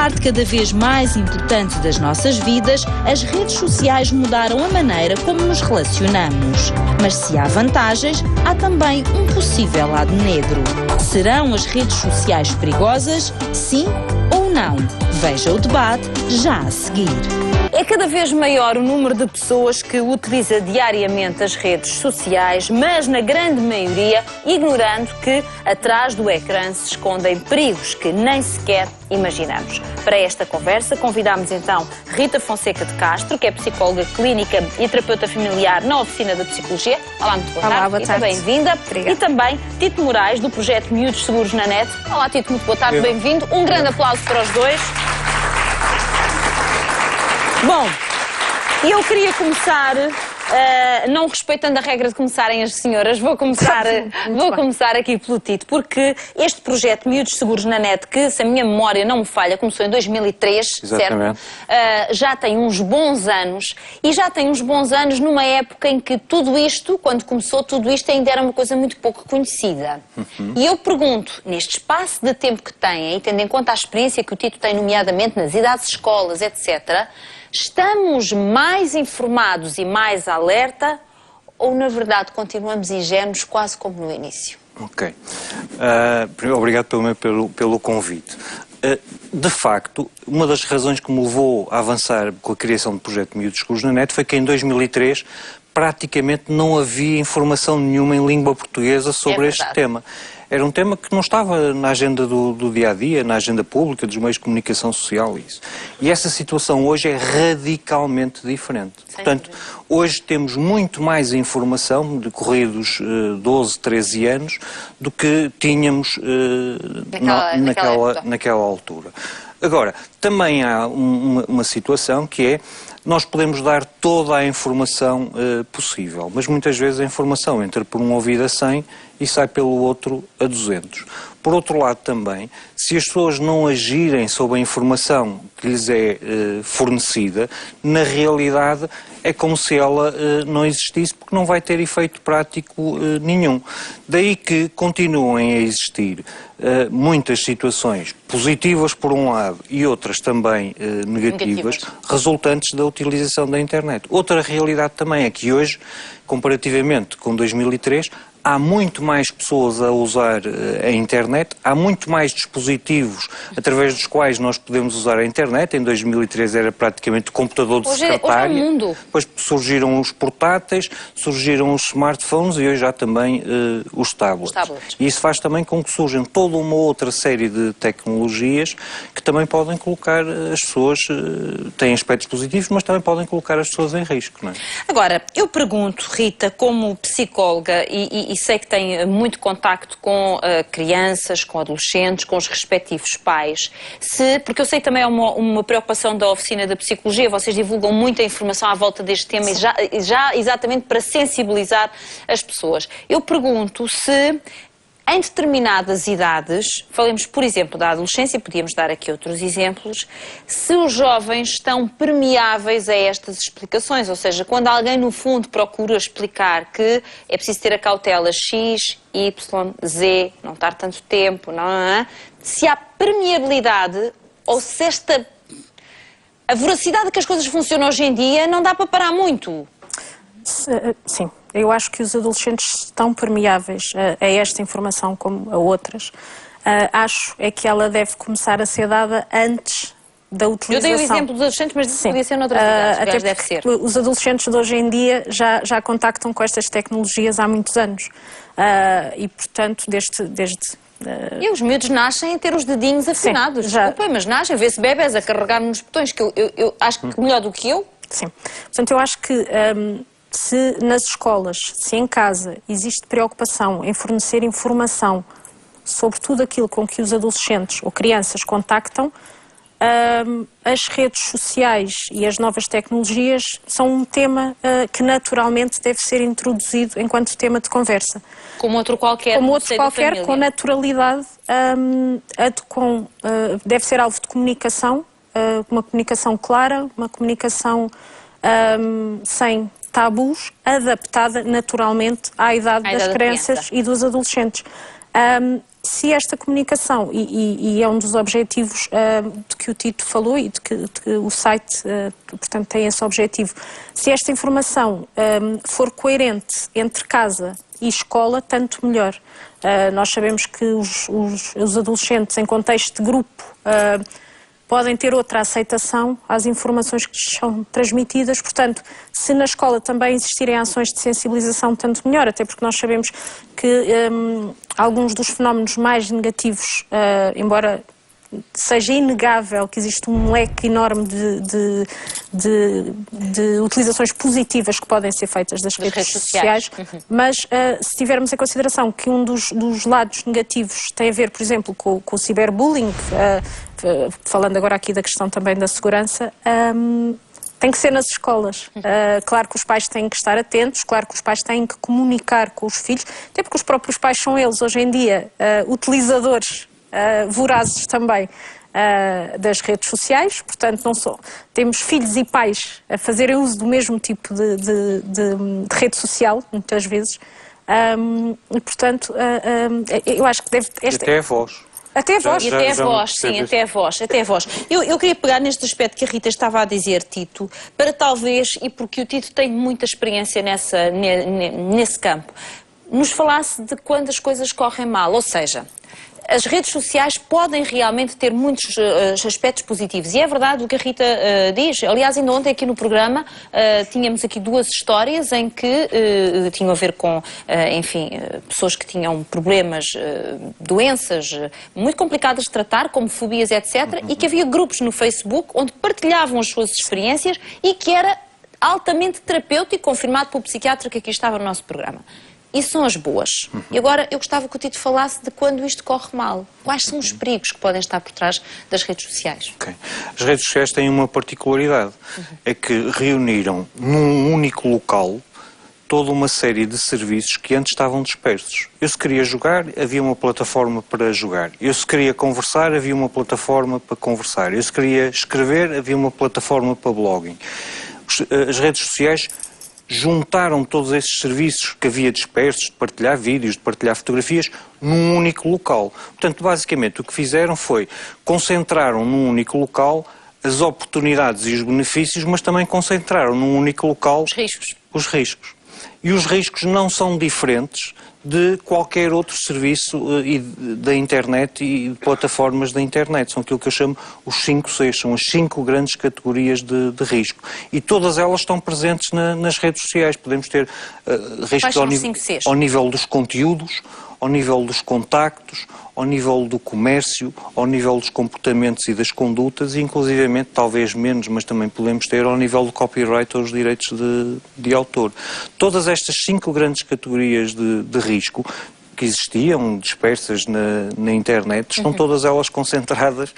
parte cada vez mais importante das nossas vidas, as redes sociais mudaram a maneira como nos relacionamos. Mas se há vantagens, há também um possível lado negro. Serão as redes sociais perigosas? Sim ou não? Veja o debate já a seguir. É cada vez maior o número de pessoas que utiliza diariamente as redes sociais, mas na grande maioria ignorando que atrás do ecrã se escondem perigos que nem sequer imaginamos. Para esta conversa convidamos então Rita Fonseca de Castro, que é psicóloga clínica e terapeuta familiar na Oficina da Psicologia. Olá, muito boa tarde. Olá, boa tarde. Bem-vinda. E também Tito Moraes, do projeto Miúdos Seguros na Net. Olá, Tito, muito boa tarde, bem-vindo. Um grande aplauso para os dois. Bom, eu queria começar, não respeitando a regra de começarem as senhoras, vou começar aqui pelo Tito, porque este projeto Miúdos Seguros na Net, que se a minha memória não me falha, começou em 2003, exatamente, certo? Já tem uns bons anos, e já tem uns bons anos numa época em que tudo isto, quando começou, tudo isto ainda era uma coisa muito pouco conhecida. E eu pergunto, neste espaço de tempo que têm, e tendo em conta a experiência que o Tito tem, nomeadamente nas idades de escolas, etc., estamos mais informados e mais alerta ou, na verdade, continuamos ingênuos quase como no início? Ok. Obrigado pelo convite. De facto, uma das razões que me levou a avançar com a criação do projeto Miúdos Seguros na Net foi que em 2003 praticamente não havia informação nenhuma em língua portuguesa sobre este tema. Era um tema que não estava na agenda do dia-a-dia, na agenda pública, dos meios de comunicação social. Isso. E essa situação hoje é radicalmente diferente. Portanto, hoje temos muito mais informação, decorridos 12, 13 anos, do que tínhamos naquela altura. Agora, também há uma situação que é: nós podemos dar toda a informação possível, mas muitas vezes a informação entra por um ouvido a 100 e sai pelo outro a 200. Por outro lado também, se as pessoas não agirem sob a informação que lhes é fornecida, na realidade é como se ela não existisse, porque não vai ter efeito prático nenhum. Daí que continuem a existir muitas situações positivas por um lado e outras também negativas, resultantes da utilização da internet. Outra realidade também é que hoje, comparativamente com 2003, há muito mais pessoas a usar a internet, há muito mais dispositivos através dos quais nós podemos usar a internet. Em 2003 era praticamente o computador de secretária. Hoje é o mundo. Depois surgiram os portáteis, surgiram os smartphones e hoje há também os tablets. E isso faz também com que surjam toda uma outra série de tecnologias que também podem colocar as pessoas, têm aspectos positivos, mas também podem colocar as pessoas em risco, não é? Agora, eu pergunto, Rita, como psicóloga, e sei que tem muito contacto com crianças, com adolescentes, com os respectivos pais, porque eu sei que também é uma preocupação da Oficina da Psicologia, vocês divulgam muita informação à volta deste tema e já exatamente para sensibilizar as pessoas. Eu pergunto se em determinadas idades, falemos por exemplo da adolescência, podíamos dar aqui outros exemplos, se os jovens estão permeáveis a estas explicações, ou seja, quando alguém no fundo procura explicar que é preciso ter a cautela X, Y, Z, não estar tanto tempo, se há permeabilidade ou se a voracidade que as coisas funcionam hoje em dia não dá para parar muito. Sim. Eu acho que os adolescentes estão permeáveis a esta informação como a outras. Acho é que ela deve começar a ser dada antes da utilização. Eu dei o exemplo dos adolescentes, mas podia ser noutras idades, até deve ser. Os adolescentes de hoje em dia já contactam com estas tecnologias há muitos anos. E, portanto, desde E os miúdos nascem a ter os dedinhos afinados. Desculpa, mas nascem, vê-se bebés a carregar nos botões, que eu acho que melhor do que eu. Sim. Portanto, eu acho que se nas escolas, se em casa existe preocupação em fornecer informação sobre tudo aquilo com que os adolescentes ou crianças contactam, as redes sociais e as novas tecnologias são um tema que naturalmente deve ser introduzido enquanto tema de conversa. Como outro qualquer. Como outro qualquer, com naturalidade, deve ser alvo de comunicação, uma comunicação clara, uma comunicação sem tabus, adaptada naturalmente à idade das crianças e dos adolescentes. se esta comunicação, e é um dos objetivos de que o Tito falou e de que o site, portanto, tem esse objetivo, se esta informação for coerente entre casa e escola, tanto melhor. Nós sabemos que os adolescentes em contexto de grupo podem ter outra aceitação às informações que são transmitidas, portanto, se na escola também existirem ações de sensibilização, tanto melhor, até porque nós sabemos que alguns dos fenómenos mais negativos, embora seja inegável que existe um leque enorme de utilizações positivas que podem ser feitas das redes sociais, mas se tivermos em consideração que um dos lados negativos tem a ver, por exemplo, com o ciberbullying, falando agora aqui da questão também da segurança, tem que ser nas escolas. Claro que os pais têm que estar atentos, claro que os pais têm que comunicar com os filhos, até porque os próprios pais são eles, hoje em dia, utilizadores vorazes também das redes sociais, portanto não só temos filhos e pais a fazerem uso do mesmo tipo de rede social, muitas vezes, e portanto eu acho que deve... Até a voz. Até a voz. E até a voz, sim, até a voz, até a voz. Eu queria pegar neste aspecto que a Rita estava a dizer, Tito, para talvez, e porque o Tito tem muita experiência nesse campo, nos falasse de quando as coisas correm mal, ou seja, as redes sociais podem realmente ter muitos aspectos positivos. E é verdade o que a Rita diz. Aliás, ainda ontem aqui no programa tínhamos aqui duas histórias em que tinham a ver com, enfim, pessoas que tinham problemas, doenças muito complicadas de tratar, como fobias, etc. E que havia grupos no Facebook onde partilhavam as suas experiências e que era altamente terapêutico, confirmado pelo psiquiatra que aqui estava no nosso programa. Isso são as boas. E agora eu gostava que o Tito falasse de quando isto corre mal. Quais são os perigos que podem estar por trás das redes sociais? Okay. As redes sociais têm uma particularidade. É que reuniram num único local toda uma série de serviços que antes estavam dispersos. Eu se queria jogar, havia uma plataforma para jogar. Eu se queria conversar, havia uma plataforma para conversar. Eu se queria escrever, havia uma plataforma para blogging. As redes sociais juntaram todos esses serviços que havia dispersos, de partilhar vídeos, de partilhar fotografias, num único local. Portanto, basicamente, o que fizeram foi concentraram num único local as oportunidades e os benefícios, mas também concentraram num único local os riscos. E os riscos não são diferentes de qualquer outro serviço da internet e de plataformas da internet. São aquilo que eu chamo os 5 Cs, são as 5 grandes categorias de risco. E todas elas estão presentes nas redes sociais. Podemos ter riscos ao nível dos conteúdos, ao nível dos contactos, ao nível do comércio, ao nível dos comportamentos e das condutas e, inclusivamente, talvez menos, mas também podemos ter ao nível do copyright ou os direitos de autor. Todas estas 5 grandes categorias de risco que existiam, dispersas na internet, estão todas elas concentradas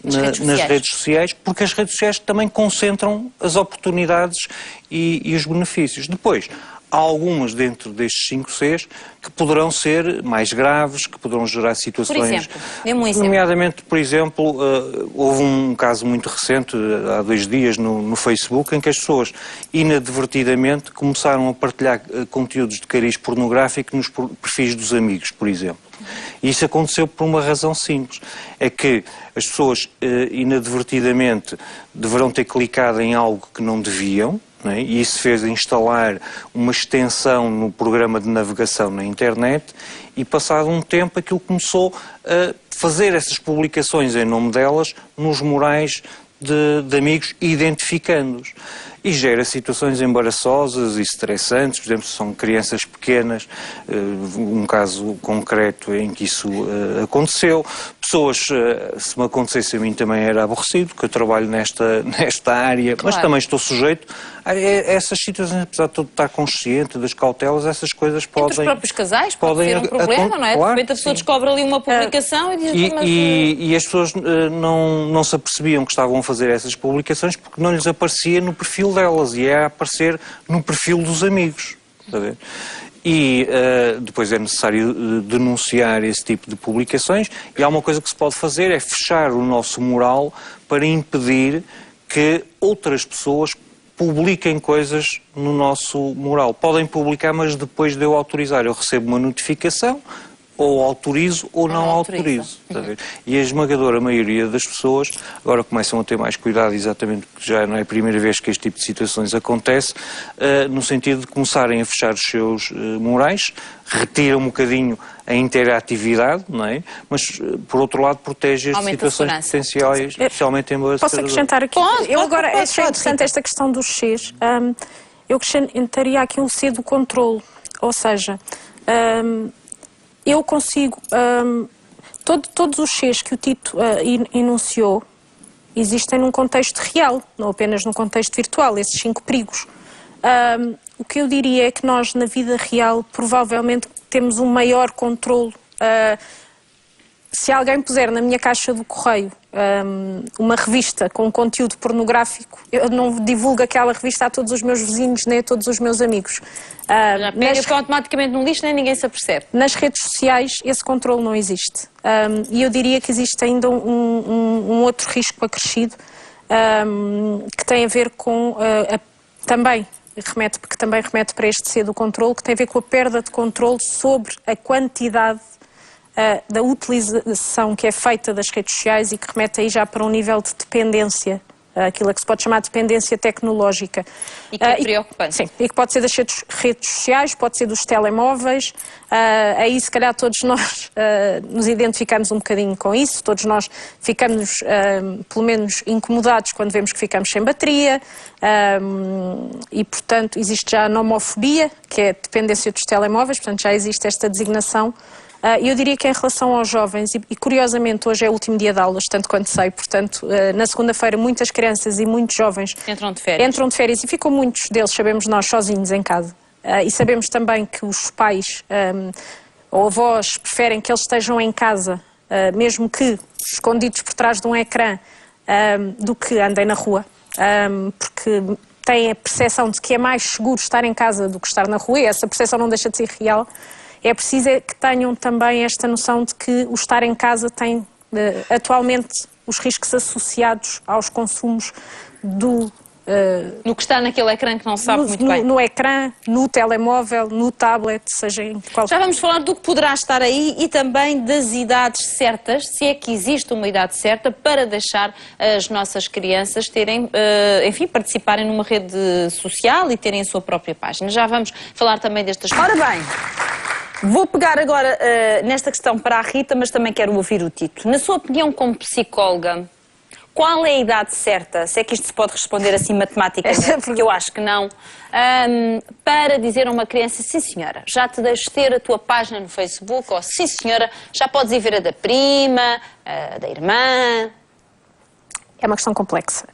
nas redes sociais, porque as redes sociais também concentram as oportunidades e os benefícios. Depois, há algumas dentro destes 5 Cs que poderão ser mais graves, que poderão gerar situações... Por exemplo, dê-me um exemplo. Nomeadamente, por exemplo, houve um caso muito recente, há 2 dias, no Facebook, em que as pessoas inadvertidamente começaram a partilhar conteúdos de cariz pornográfico nos perfis dos amigos, por exemplo. E isso aconteceu por uma razão simples, é que as pessoas inadvertidamente deverão ter clicado em algo que não deviam, e isso fez instalar uma extensão no programa de navegação na internet e passado um tempo aquilo começou a fazer essas publicações em nome delas nos murais de amigos, identificando-os. E gera situações embaraçosas e estressantes, por exemplo, se são crianças pequenas, um caso concreto em que isso aconteceu. Pessoas, se me acontecesse a mim também era aborrecido, porque eu trabalho nesta área, claro. Mas também estou sujeito a essas situações, apesar de todo estar consciente das cautelas, essas coisas podem... Entre os próprios casais pode ser um problema, não é? Claro, de repente a pessoa descobre ali uma publicação e diz... E as pessoas não se apercebiam que estavam a fazer essas publicações porque não lhes aparecia no perfil delas, e é a aparecer no perfil dos amigos. Está a ver? E depois é necessário denunciar esse tipo de publicações, e há uma coisa que se pode fazer, é fechar o nosso mural para impedir que outras pessoas publiquem coisas no nosso mural. Podem publicar, mas depois de eu autorizar. Eu recebo uma notificação, ou autorizo ou não autoriza. autorizo. Está a ver? E a esmagadora maioria das pessoas agora começam a ter mais cuidado, exatamente porque já não é a primeira vez que este tipo de situações acontece, no sentido de começarem a fechar os seus murais, retiram um bocadinho a interatividade, não é? Mas, por outro lado, protege as situações potenciais, especialmente em boas. Posso acrescentar aqui? Achei interessante esta questão dos Cs. Eu acrescentaria aqui um C do controle, ou seja, eu consigo, todos os Cs que o Tito enunciou existem num contexto real, não apenas num contexto virtual, esses 5 perigos. O que eu diria é que nós, na vida real, provavelmente temos um maior controle. Se alguém puser na minha caixa do correio uma revista com conteúdo pornográfico, eu não divulgo aquela revista a todos os meus vizinhos nem a todos os meus amigos. Pega automaticamente no lixo, nem ninguém se apercebe. Nas redes sociais esse controle não existe. E eu diria que existe ainda um outro risco acrescido que tem a ver com porque também remete para este C do controle, que tem a ver com a perda de controle sobre a quantidade da utilização que é feita das redes sociais e que remete aí já para um nível de dependência, aquilo a que se pode chamar de dependência tecnológica. E que é preocupante. Sim, e que pode ser das redes sociais, pode ser dos telemóveis, aí se calhar todos nós nos identificamos um bocadinho com isso, todos nós ficamos pelo menos incomodados quando vemos que ficamos sem bateria, e portanto existe já a nomofobia, que é a dependência dos telemóveis, portanto já existe esta designação. Eu diria que em relação aos jovens, e curiosamente hoje é o último dia de aulas, tanto quanto sei, portanto, na segunda-feira muitas crianças e muitos jovens entram de férias e ficam muitos deles, sabemos nós, sozinhos em casa. E sabemos também que os pais ou avós preferem que eles estejam em casa, mesmo que escondidos por trás de um ecrã, do que andem na rua, porque têm a percepção de que é mais seguro estar em casa do que estar na rua, e essa percepção não deixa de ser real. É preciso que tenham também esta noção de que o estar em casa tem, atualmente, os riscos associados aos consumos do... no que está naquele ecrã que não se sabe muito bem. No ecrã, no telemóvel, no tablet, seja em qual... Já vamos falar do que poderá estar aí e também das idades certas, se é que existe uma idade certa para deixar as nossas crianças terem, enfim, participarem numa rede social e terem a sua própria página. Já vamos falar também destas... Ora bem... Vou pegar agora nesta questão para a Rita, mas também quero ouvir o Tito. Na sua opinião como psicóloga, qual é a idade certa, se é que isto se pode responder assim matematicamente, porque eu acho que não, para dizer a uma criança, sim senhora, já te deixo ter a tua página no Facebook, ou sim senhora, já podes ir ver a da prima, a da irmã? É uma questão complexa.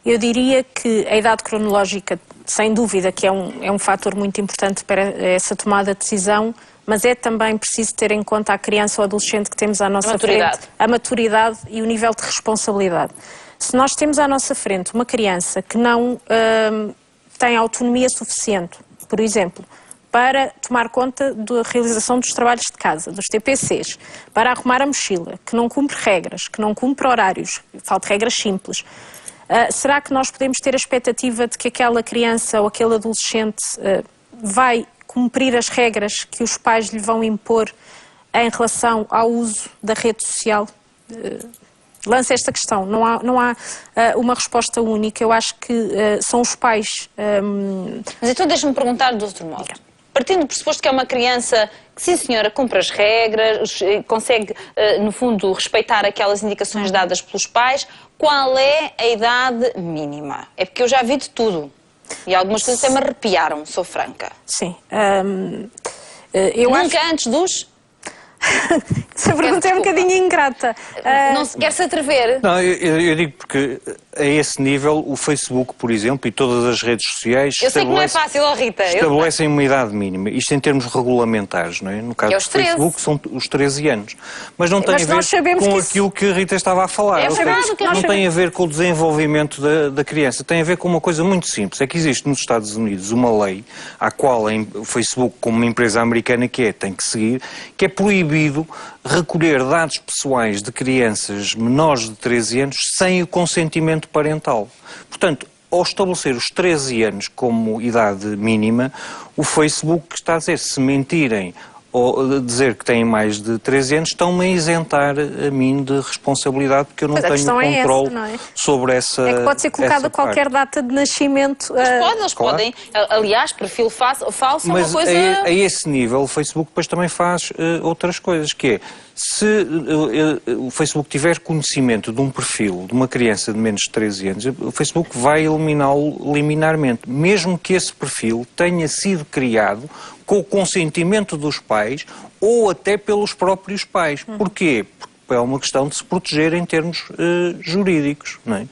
Eu diria que a idade cronológica, sem dúvida, que é um fator muito importante para essa tomada de decisão, mas é também preciso ter em conta a criança ou adolescente que temos à nossa frente, a maturidade e o nível de responsabilidade. Se nós temos à nossa frente uma criança que não tem autonomia suficiente, por exemplo, para tomar conta da realização dos trabalhos de casa, dos TPCs, para arrumar a mochila, que não cumpre regras, que não cumpre horários, falta regras simples, será que nós podemos ter a expectativa de que aquela criança ou aquele adolescente vai cumprir as regras que os pais lhe vão impor em relação ao uso da rede social? Lança esta questão. Não há uma resposta única. Eu acho que são os pais... Mas então deixa-me perguntar de outro modo. Partindo do pressuposto que é uma criança que, sim senhora, cumpre as regras, consegue, no fundo, respeitar aquelas indicações dadas pelos pais, qual é a idade mínima? É porque eu já vi de tudo. E algumas coisas até me arrepiaram, sou franca. Sim. Nunca antes dos... Essa pergunta é um bocadinho ingrata. Não se quer se atrever? Não, eu digo porque a esse nível o Facebook, por exemplo, e todas as redes sociais eu sei que não é fácil, Rita. Estabelecem uma idade mínima. Isto em termos regulamentares, não é? No caso do Facebook são os 13 anos. Mas não tem a ver com aquilo que a Rita estava a falar. Não tem a ver com o desenvolvimento da criança. Tem a ver com uma coisa muito simples. É que existe nos Estados Unidos uma lei à qual o Facebook, como uma empresa americana que é, tem que seguir, que é proibido recolher dados pessoais de crianças menores de 13 anos sem o consentimento parental. Portanto, ao estabelecer os 13 anos como idade mínima, o Facebook está a dizer, se mentirem ou dizer que têm mais de 13 anos, estão-me a isentar a mim de responsabilidade, porque eu não tenho controle sobre essa. É que pode ser colocada qualquer data de nascimento. Eles podem. Aliás, perfil falso é uma coisa. A esse nível, o Facebook depois também faz outras coisas, que é, se o Facebook tiver conhecimento de um perfil de uma criança de menos de 13 anos, o Facebook vai eliminá-lo liminarmente, mesmo que esse perfil tenha sido criado com o consentimento dos pais ou até pelos próprios pais. Porquê? Porque é uma questão de se proteger em termos jurídicos. Não é?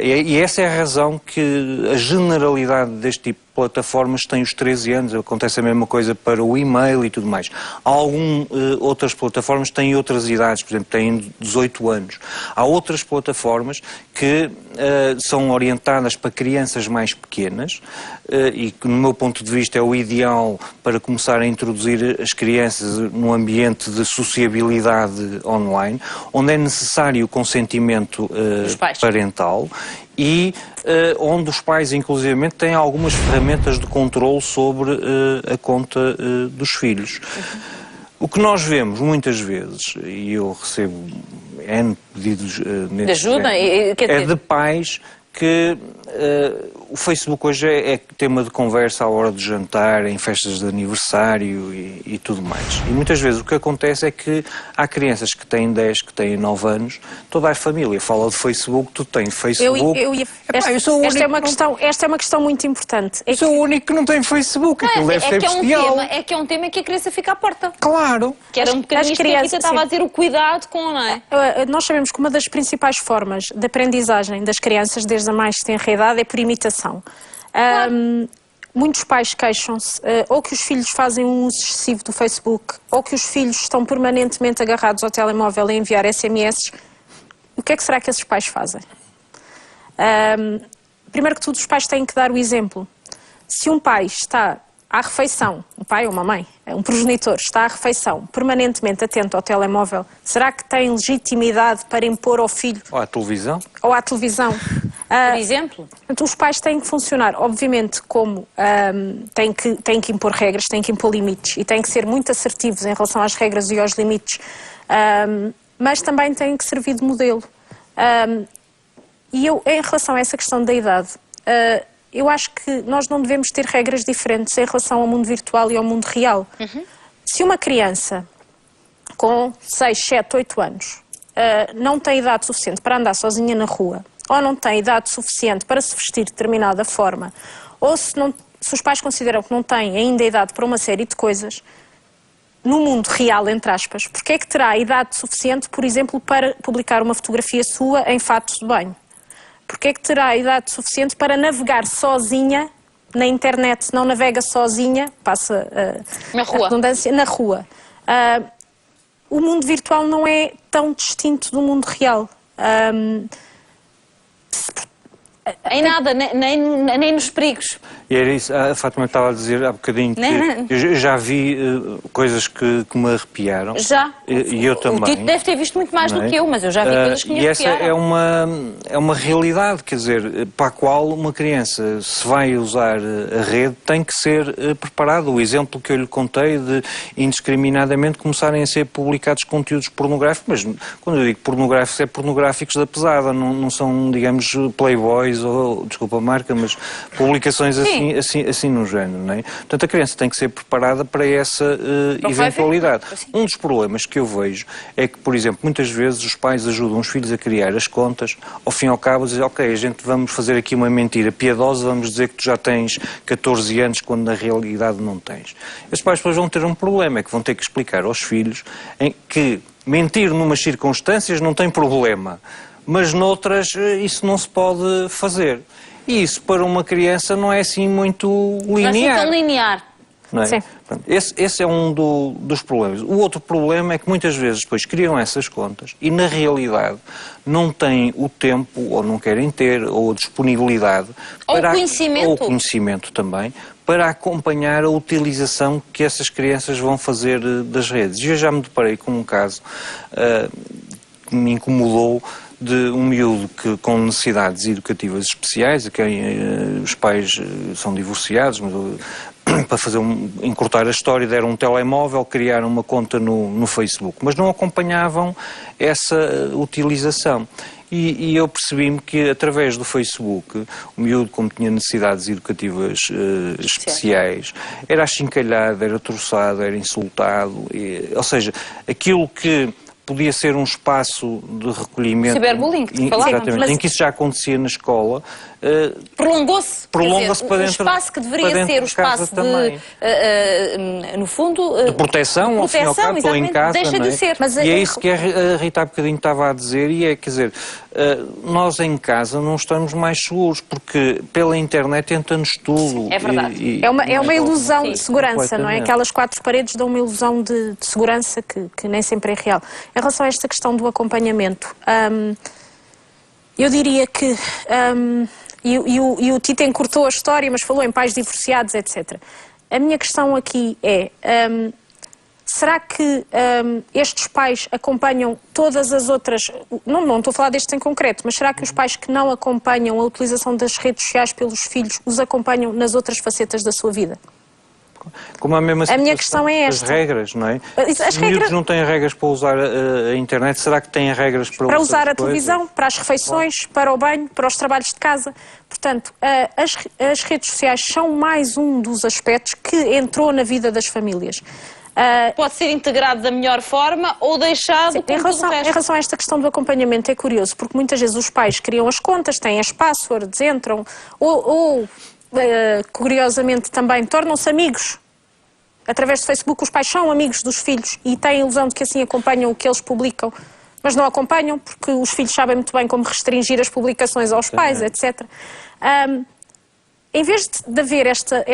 E essa é a razão que a generalidade deste tipo de plataformas tem os 13 anos. Acontece a mesma coisa para o e-mail e tudo mais. Outras plataformas têm outras idades, por exemplo, têm 18 anos. Há outras plataformas que são orientadas para crianças mais pequenas e que, no meu ponto de vista, é o ideal para começar a introduzir as crianças num ambiente de sociabilidade online, onde é necessário o consentimento parental e onde os pais, inclusivamente, têm algumas ferramentas de controle sobre a conta dos filhos. O que nós vemos muitas vezes, e eu recebo N pedidos de ajuda, é de pais que o Facebook hoje é tema de conversa à hora do jantar, em festas de aniversário e tudo mais. E muitas vezes o que acontece é que há crianças que têm 10, que têm 9 anos, toda a família fala de Facebook, tu tens Facebook. Esta é uma questão muito importante. Eu sou o único que não tem Facebook, aquilo deve ser bestial. É que é um tema que a criança fica à porta. Claro. Que era um bocadinho isto que a Rita estava a dizer, o cuidado com, não é? Nós sabemos que uma das principais formas de aprendizagem das crianças, desde a mais tenra idade, é por imitação. Muitos pais queixam-se ou que os filhos fazem um uso excessivo do Facebook, ou que os filhos estão permanentemente agarrados ao telemóvel a enviar SMS. O que é que será que esses pais fazem? Primeiro que tudo, os pais têm que dar o exemplo. Se um pai está à refeição, um pai ou uma mãe, um progenitor, está à refeição permanentemente atento ao telemóvel, será que tem legitimidade para impor ao filho... Ou à televisão? Ou à televisão. Por exemplo? Então, os pais têm que funcionar, obviamente, como têm que impor regras, têm que impor limites e têm que ser muito assertivos em relação às regras e aos limites, mas também têm que servir de modelo. E eu, em relação a essa questão da idade, eu acho que nós não devemos ter regras diferentes em relação ao mundo virtual e ao mundo real. Se uma criança com 6, 7, 8 anos não tem idade suficiente para andar sozinha na rua, ou não tem idade suficiente para se vestir de determinada forma, ou se os pais consideram que não têm ainda idade para uma série de coisas, no mundo real, entre aspas, porque é que terá idade suficiente, por exemplo, para publicar uma fotografia sua em fato de banho? Porque é que terá idade suficiente para navegar sozinha na internet, se não navega sozinha, passa a redundância, na rua? O mundo virtual não é tão distinto do mundo real. Em nada, nem nos perigos. E era isso, a Fátima estava a dizer há bocadinho que eu já vi coisas que me arrepiaram. Já. E eu também. O Tito deve ter visto muito mais do que eu, mas eu já vi coisas que me arrepiaram. E essa é uma realidade, quer dizer, para a qual uma criança, se vai usar a rede, tem que ser preparada. O exemplo que eu lhe contei de indiscriminadamente começarem a ser publicados conteúdos pornográficos, mas quando eu digo pornográficos, é pornográficos da pesada, não são, digamos, playboys ou, desculpa a marca, mas publicações assim no género, não é? Portanto, a criança tem que ser preparada para essa eventualidade. Um dos problemas que eu vejo é que, por exemplo, muitas vezes os pais ajudam os filhos a criar as contas, ao fim e ao cabo dizem, ok, a gente vamos fazer aqui uma mentira piedosa, vamos dizer que tu já tens 14 anos quando na realidade não tens. Esses pais depois vão ter um problema, é que vão ter que explicar aos filhos que mentir numas circunstâncias não tem problema, mas noutras isso não se pode fazer. E isso para uma criança não é assim muito linear. Não é assim tão linear. Não é? Sim. Portanto, esse é um dos problemas. O outro problema é que muitas vezes depois criam essas contas e na realidade não têm o tempo, ou não querem ter, ou a disponibilidade, ou o conhecimento também, para acompanhar a utilização que essas crianças vão fazer das redes. E eu já me deparei com um caso que me incomodou, de um miúdo com necessidades educativas especiais, a quem os pais são divorciados, mas para encurtar a história, deram um telemóvel, criaram uma conta no Facebook, mas não acompanhavam essa utilização. E eu percebi-me que, através do Facebook, o miúdo, como tinha necessidades educativas especiais, era achincalhado, era troçado, era insultado, ou seja, aquilo que podia ser um espaço de recolhimento... Ciberbullying, que falávamos. Exatamente, em que isso já acontecia na escola... Prolongou-se para dentro. O espaço que deveria ser o espaço de, no fundo... de proteção, ao fim e ao cabo, estou em casa, deixa de ser. Mas e é isso que a Rita há bocadinho estava a dizer, e é, quer dizer, nós em casa não estamos mais seguros, porque pela internet entra-nos tudo. É verdade. É uma ilusão de segurança, não é? Aquelas 4 paredes dão uma ilusão de segurança que nem sempre é real. Em relação a esta questão do acompanhamento, eu diria que... E o Tito encurtou a história, mas falou em pais divorciados, etc. A minha questão aqui é, será que estes pais acompanham todas as outras... Não estou a falar destes em concreto, mas será que os pais que não acompanham a utilização das redes sociais pelos filhos os acompanham nas outras facetas da sua vida? Como a mesma situação, a minha questão é esta. As regras, não é? As regras não têm regras para usar a internet, será que têm regras para usar a televisão, para as refeições, para o banho, para os trabalhos de casa? Portanto, as redes sociais são mais um dos aspectos que entrou na vida das famílias. Pode ser integrado da melhor forma ou deixado em relação a esta questão do acompanhamento, é curioso, porque muitas vezes os pais criam as contas, têm as passwords, entram, ou curiosamente também tornam-se amigos. Através do Facebook os pais são amigos dos filhos e têm a ilusão de que assim acompanham o que eles publicam, mas não acompanham porque os filhos sabem muito bem como restringir as publicações aos pais, etc. Em vez de haver esta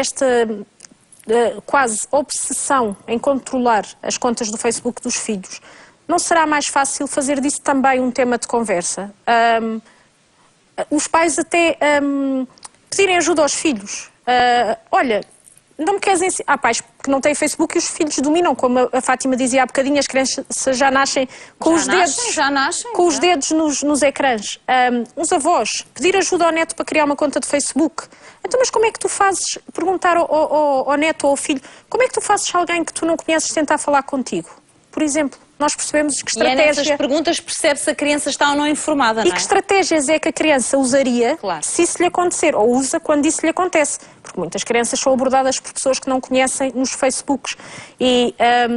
quase obsessão em controlar as contas do Facebook dos filhos, não será mais fácil fazer disso também um tema de conversa? Os pais até pedirem ajuda aos filhos. Olha, não me queres ensinar... Há pais que não têm Facebook e os filhos dominam, como a Fátima dizia há bocadinho, as crianças já nascem com os dedos nos ecrãs. Os avós, pedir ajuda ao neto para criar uma conta de Facebook. Então, mas como é que tu fazes, perguntar ao neto ou ao filho, como é que tu fazes alguém que tu não conheces tentar falar contigo? Por exemplo, nós percebemos que estratégia... E nessas perguntas percebe se a criança está ou não informada, não é? E que estratégias é que a criança usaria se isso lhe acontecer, ou usa quando isso lhe acontece. Porque muitas crianças são abordadas por pessoas que não conhecem nos Facebooks. E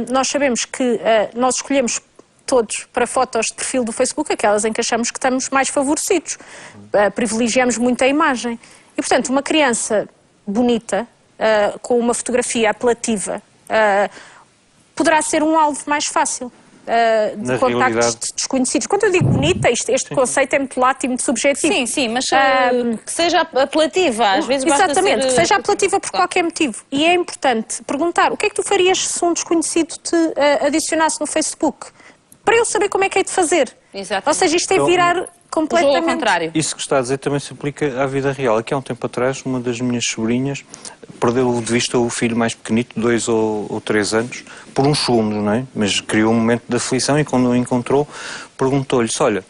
nós sabemos que nós escolhemos todos para fotos de perfil do Facebook aquelas em que achamos que estamos mais favorecidos. Privilegiamos muito a imagem. E, portanto, uma criança bonita, com uma fotografia apelativa, poderá ser um alvo mais fácil de contactos desconhecidos. Quando eu digo bonita, este conceito é muito lato e muito subjetivo. Sim, mas que seja apelativa, às vezes basta exatamente, ser... que seja apelativa por qualquer motivo. E é importante perguntar, o que é que tu farias se um desconhecido te adicionasse no Facebook? Para eu saber como é que é de fazer. Exatamente. Ou seja, isto é virar completamente... ao contrário. Isso que está a dizer também se aplica à vida real. Aqui há um tempo atrás, uma das minhas sobrinhas perdeu de vista o filho mais pequenito, 2 ou 3 anos, por uns segundos, não é? Mas criou um momento de aflição e quando o encontrou, perguntou-lhe-se, olha,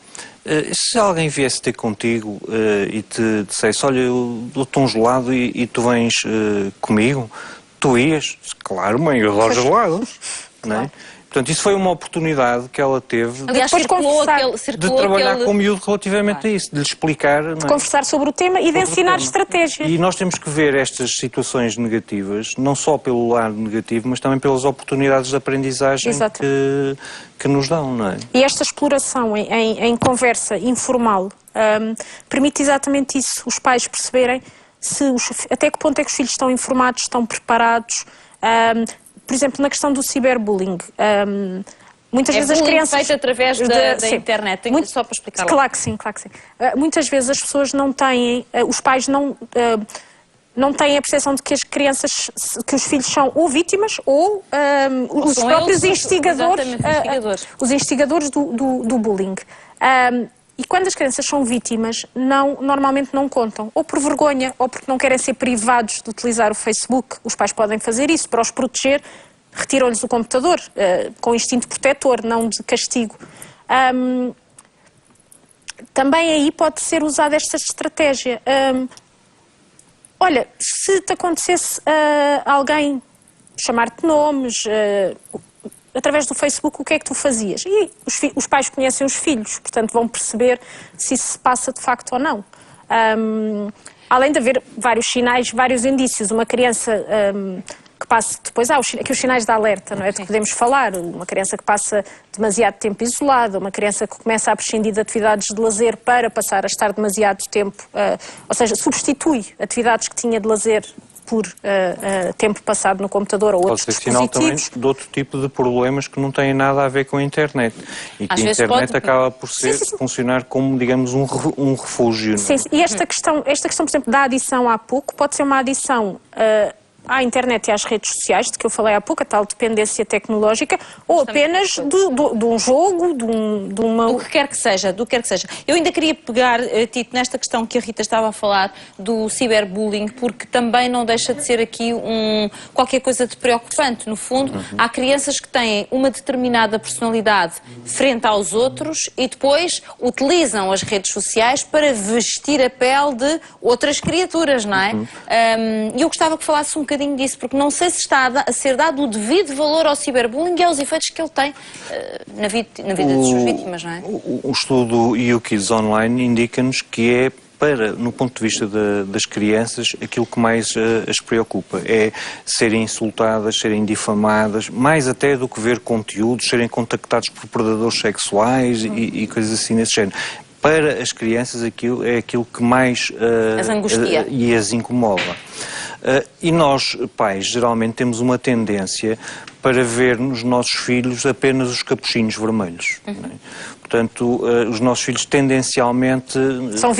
se alguém viesse ter contigo e te dissesse, olha, eu dou-te um gelado e tu vens comigo, tu ias? Claro, mãe, eu dou gelados, não é? Portanto, isso foi uma oportunidade que ela teve de trabalhar com o miúdo relativamente a isso, de lhe explicar... De conversar sobre o tema e de ensinar estratégia. E nós temos que ver estas situações negativas, não só pelo lado negativo, mas também pelas oportunidades de aprendizagem que nos dão, não é? E esta exploração em conversa informal permite exatamente isso, os pais perceberem até que ponto é que os filhos estão informados, estão preparados... Por exemplo, na questão do ciberbullying, muitas vezes as crianças... feito através da internet, só para explicar lá. Claro que sim. Muitas vezes as pessoas não têm, os pais não têm a percepção de que as crianças, que os filhos são ou vítimas ou os próprios instigadores, os instigadores do bullying. E quando as crianças são vítimas, normalmente não contam, ou por vergonha, ou porque não querem ser privados de utilizar o Facebook. Os pais podem fazer isso para os proteger, retiram-lhes o computador, com instinto protetor, não de castigo. Também aí pode ser usada esta estratégia. Olha, se te acontecesse alguém chamar-te nomes, através do Facebook, o que é que tu fazias? E os pais conhecem os filhos, portanto vão perceber se isso se passa de facto ou não. Além de haver vários sinais, vários indícios. Uma criança que passa... Depois há aqui os sinais de alerta, não é? De que podemos falar. Uma criança que passa demasiado tempo isolada, uma criança que começa a prescindir de atividades de lazer para passar a estar demasiado tempo... ou seja, substitui atividades que tinha de lazer por tempo passado no computador ou outros dispositivos. Pode ser sinal também de outro tipo de problemas que não têm nada a ver com a internet. E que a internet acaba por funcionar como, digamos, um refúgio. Sim, e esta questão, por exemplo, da adição há pouco, pode ser uma adição à internet e às redes sociais, de que eu falei há pouco, a tal dependência tecnológica, ou apenas de um jogo, de uma... Do que quer que seja, Eu ainda queria pegar, Tito, nesta questão que a Rita estava a falar, do ciberbullying, porque também não deixa de ser aqui qualquer coisa de preocupante. No fundo, há crianças que têm uma determinada personalidade frente aos outros e depois utilizam as redes sociais para vestir a pele de outras criaturas, não é? E eu gostava que falasse um bocadinho disso, porque não sei se está a ser dado o devido valor ao ciberbullying e aos efeitos que ele tem na vida das suas vítimas, não é? O estudo YouKids Online indica-nos que no ponto de vista das crianças, aquilo que mais as preocupa é serem insultadas, serem difamadas, mais até do que ver conteúdos, serem contactados por predadores sexuais e coisas assim desse género. Para as crianças aquilo é aquilo que mais as angustia e as incomoda. E nós, pais, geralmente temos uma tendência para ver nos nossos filhos apenas os capuchinhos vermelhos. Não é? Portanto, os nossos filhos tendencialmente são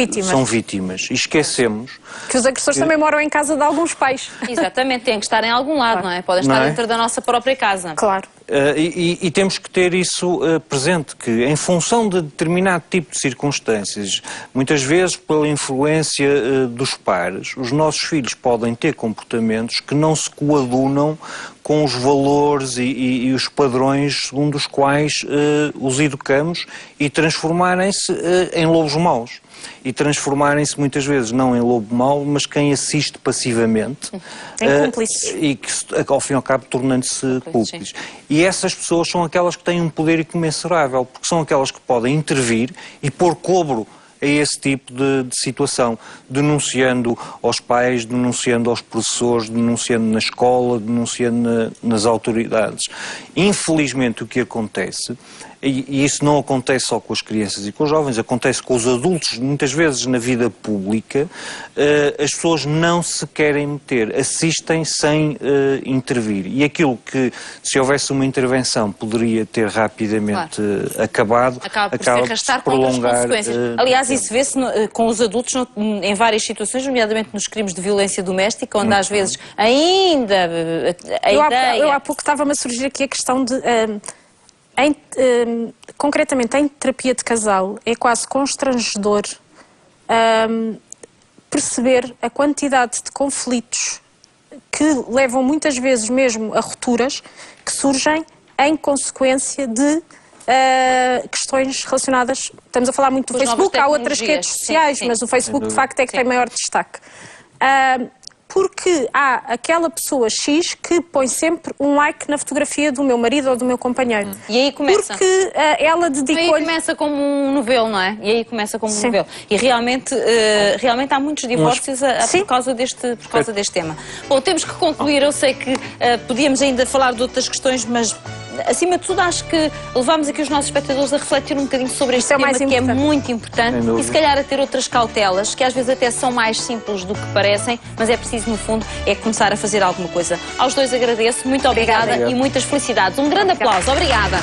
vítimas. E esquecemos... Que os agressores também moram em casa de alguns pais. Exatamente, têm que estar em algum lado, não é? Podem estar dentro da nossa própria casa. Claro. E temos que ter isso presente, que em função de determinado tipo de circunstâncias, muitas vezes pela influência dos pares, os nossos filhos podem ter comportamentos que não se coadunam com os valores e os padrões segundo os quais os educamos e transformarem-se em lobos maus. E transformarem-se muitas vezes não em lobo mau, mas quem assiste passivamente e que ao fim e ao cabo tornando-se cúmplices. E essas pessoas são aquelas que têm um poder incomensurável, porque são aquelas que podem intervir e pôr cobro a esse tipo de situação, denunciando aos pais, denunciando aos professores, denunciando na escola, denunciando nas autoridades. Infelizmente o que acontece, e isso não acontece só com as crianças e com os jovens, acontece com os adultos, muitas vezes na vida pública, as pessoas não se querem meter, assistem sem intervir. E aquilo que, se houvesse uma intervenção, poderia ter rapidamente acabado, acaba por se arrastar com outras consequências. Aliás, isso vê-se com os adultos em várias situações, nomeadamente nos crimes de violência doméstica, onde às vezes ainda Eu há pouco estava-me a surgir aqui a questão de... concretamente, em terapia de casal, é quase constrangedor perceber a quantidade de conflitos que levam muitas vezes mesmo a rupturas que surgem em consequência de questões relacionadas... Estamos a falar muito do Facebook, há outras redes sociais, mas o Facebook de facto é que tem maior destaque. Porque há aquela pessoa X que põe sempre um like na fotografia do meu marido ou do meu companheiro. E aí começa. Porque ela dedicou-lhe... E aí começa como um novelo, não é? E aí começa como um novelo. E realmente há muitos divórcios por causa deste tema. Bom, temos que concluir. Eu sei que podíamos ainda falar de outras questões, mas... Acima de tudo, acho que levámos aqui os nossos espectadores a refletir um bocadinho sobre este tema, que é muito importante, e se calhar a ter outras cautelas, que às vezes até são mais simples do que parecem, mas é preciso, no fundo, começar a fazer alguma coisa. Aos dois agradeço, muito obrigada e muitas felicidades. Um grande aplauso. Obrigada.